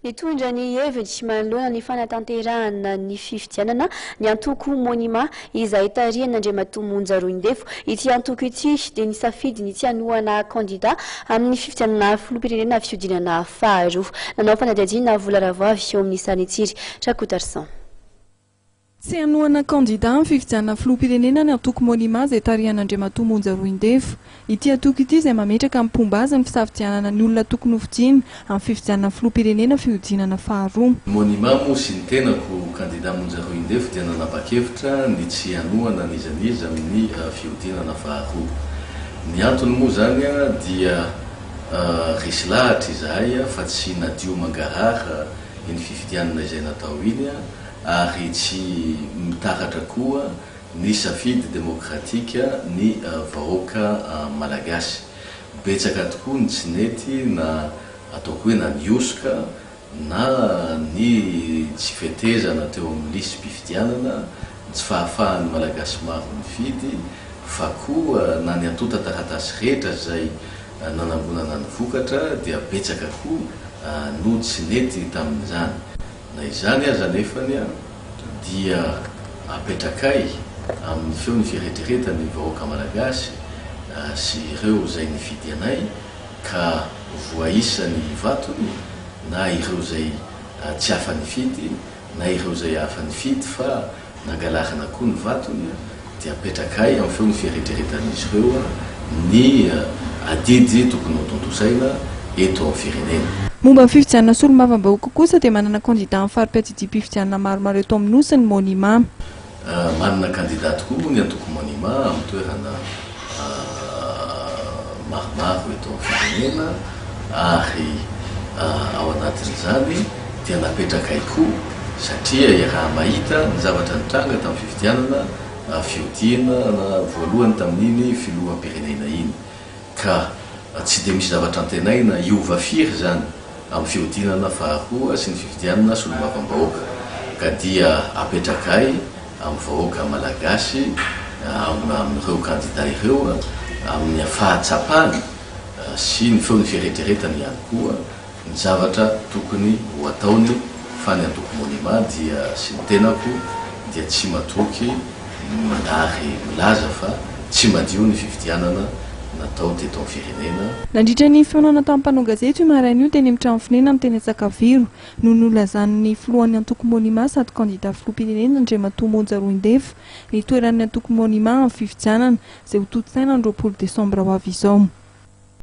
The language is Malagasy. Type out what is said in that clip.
Nitondra ny hevitra manoloana ny fanatanterahana ny fifidianana ny antoko monima izay tarihan'Andriamatoa Monja Roindefo. Ity antoko ity dia nisafidy ny tianoana kandida amin'ny fifidianana filoham-pirenena fiodinana faharoa. Nanao fanadihadiana vola ravavy eo amin'ny Sanitiry. Trakotarsan. Tsy hanoana kandida amin'ny fifidianana filoham-pirenena ny antoko monima izay tarihan'Andriamatoa Monja Roindefo. Ity antoko ity izay mametraka amin'ny pombazy ny fisafidianana ny olona tokony hofidiana amin'ny fifidianana filoham-pirenena fiodinana faharoa. Monima moa sy ny tenako kandida Monja Roindefo dia nanapa-kevitra ny tsy hanoana nizaniza amin'ny fiodinana faharoa. Ny antony moa zany dia resy lahatra izahay fa tsy nadio mangarara iny fifidianana izay natao iny ary tsy mitaratra koa ny safidy demokratika ny vahoaka malagasy. Betsaka tokoa ny tsy nety na ataoko hoe na niosoka na ny tsy fetezana teo amin'ny lisy mpifidianana, tsy fahafahan'ny malagasy maro mifidy, fa koa na ny antota taratasy rehetra zay nanambonana ny vokatra dia betsaka koa no tsy nety tamin'izany. Na izany aza nefany dia apetrakay amin'ny feo ny firetrereta ny vahoaka malagasy sy ireo zay nifidy anay ka voaisa ny vatony, na ireo zay tsy afa nifidy na ireo zay afa nifidy fa nangalarana koa ny vatony, dia apetrakay amin'ny feo ny firetrretan'izy ireo ny adidy tokony ho tontosaina eto amin'ny firenena. Momba ny fifidianana solombavambahoaka kosa dia manana kandida amin'ny fari-piadidim-pifidianana maromaro eto amin'ny nosy ny monima. Manana kandida tokoa ny antoko monima amin'ny toerana maromaro eto amin'ny firenena ary ao anatin'izany dia napetrakay koa satria raha mahita ny zavatra nitranga tamin'ny fifidianana fiodinana voalohany tamin'iny filoham-pirenena iny, ka tsy dia misy zavatra antenaina iova firy zany amin'ny fiodinana faharoa sy ny fifidianana solombavambahoaka, ka dia apetrakay amin'ny vahoaka malagasy amin'ireo kandida ireo amin'ny fahatsapany sy ny feo ny firetrretany ihany koa ny zavatra tokony ho ataony. Fa ny antoko monima dia sy ny tenako dia tsy matoky ary milaza fa tsy madio ny fifidianana natao teto amin'ny firenena. Nandritra ny fionana tamin'ny mpanao gazety io maraina io teny amin'ny trano fonena amin'ny teny Sakaviro no nolazan'ny filohan'ny antoko monima sady kandida filoham-pirenena Andriamatoa Monja Roindefo ny toeran'ny antoko monima amin'ny fifidianana izay ho toto-tsaina ny 20 Desambra ho avy izao.